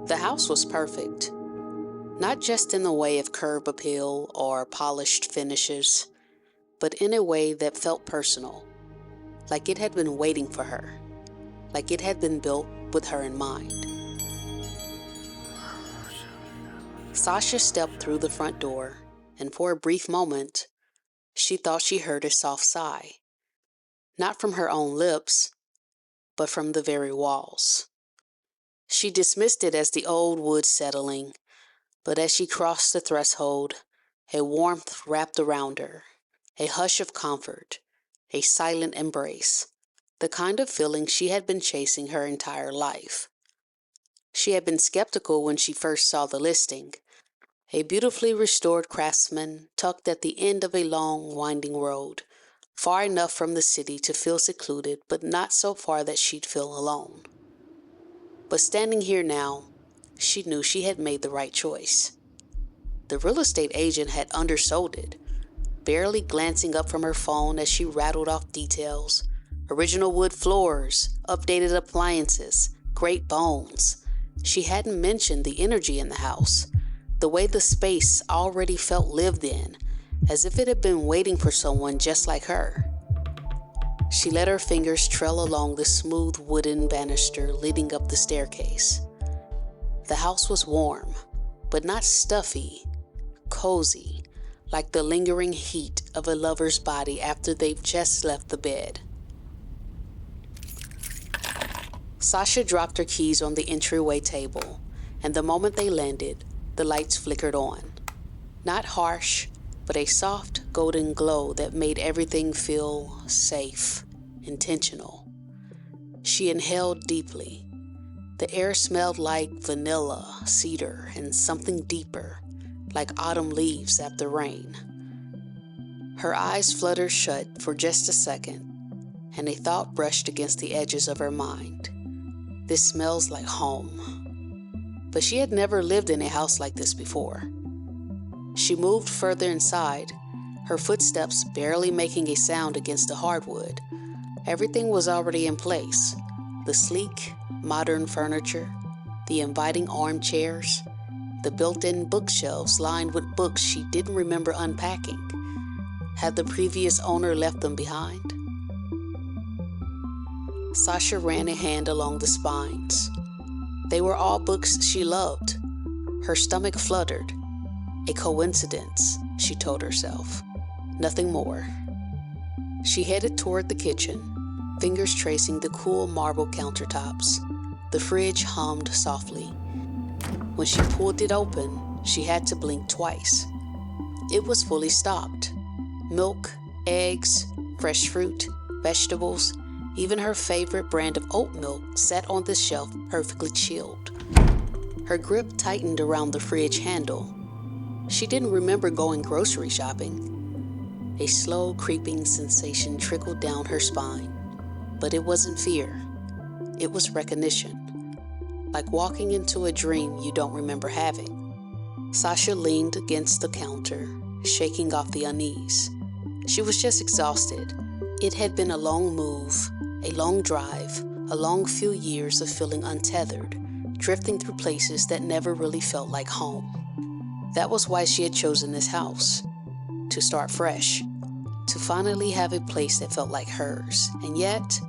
The house was perfect, not just in the way of curb appeal or polished finishes, but in a way that felt personal, like it had been waiting for her, like it had been built with her in mind. Sasha stepped through the front door, and for a brief moment, she thought she heard a soft sigh, not from her own lips, but from the very walls. She dismissed it as the old wood settling, but as she crossed the threshold, a warmth wrapped around her, a hush of comfort, a silent embrace, the kind of feeling she had been chasing her entire life. She had been skeptical when she first saw the listing, a beautifully restored craftsman tucked at the end of a long, winding road, far enough from the city to feel secluded, but not so far that she'd feel alone. But standing here now, she knew she had made the right choice. The real estate agent had undersold it, barely glancing up from her phone as she rattled off details. Original wood floors, updated appliances, great bones. She hadn't mentioned the energy in the house, the way the space already felt lived in, as if it had been waiting for someone just like her. She let her fingers trail along the smooth wooden banister leading up the staircase. The house was warm, but not stuffy, cozy, like the lingering heat of a lover's body after they've just left the bed. Sasha dropped her keys on the entryway table, and the moment they landed, the lights flickered on. Not harsh, but a soft golden glow that made everything feel safe, intentional. She inhaled deeply. The air smelled like vanilla, cedar, and something deeper, like autumn leaves after rain. Her eyes fluttered shut for just a second, and a thought brushed against the edges of her mind. This smells like home. But she had never lived in a house like this before. She moved further inside, her footsteps barely making a sound against the hardwood. Everything was already in place. The sleek, modern furniture, the inviting armchairs, the built-in bookshelves lined with books she didn't remember unpacking. Had the previous owner left them behind? Sasha ran a hand along the spines. They were all books she loved. Her stomach fluttered. A coincidence, she told herself. Nothing more. She headed toward the kitchen, fingers tracing the cool marble countertops. The fridge hummed softly. When she pulled it open, she had to blink twice. It was fully stocked. Milk, eggs, fresh fruit, vegetables, even her favorite brand of oat milk sat on the shelf perfectly chilled. Her grip tightened around the fridge handle. She didn't remember going grocery shopping. A slow, creeping sensation trickled down her spine. But it wasn't fear. It was recognition. Like walking into a dream you don't remember having. Sasha leaned against the counter, shaking off the unease. She was just exhausted. It had been a long move, a long drive, a long few years of feeling untethered, drifting through places that never really felt like home. That was why she had chosen this house. To start fresh. To finally have a place that felt like hers. And yet,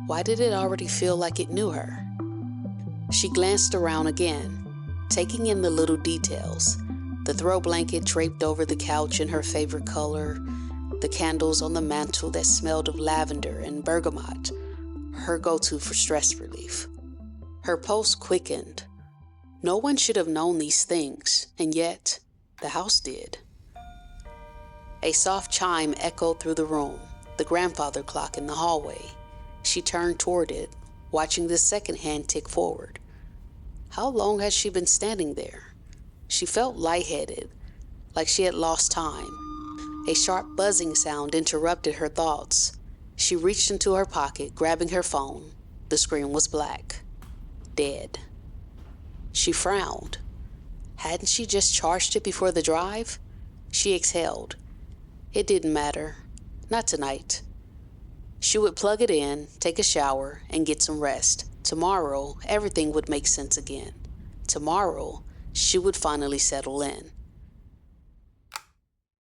why did it already feel like it knew her? She glanced around again, taking in the little details. The throw blanket draped over the couch in her favorite color, the candles on the mantle that smelled of lavender and bergamot, her go-to for stress relief. Her pulse quickened. No one should have known these things, and yet, the house did. A soft chime echoed through the room, the grandfather clock in the hallway. She turned toward it, watching the second hand tick forward. How long had she been standing there? She felt lightheaded, like she had lost time. A sharp buzzing sound interrupted her thoughts. She reached into her pocket, grabbing her phone. The screen was black. Dead. She frowned. Hadn't she just charged it before the drive? She exhaled. It didn't matter. Not tonight. She would plug it in, take a shower, and get some rest. Tomorrow, everything would make sense again. Tomorrow, she would finally settle in.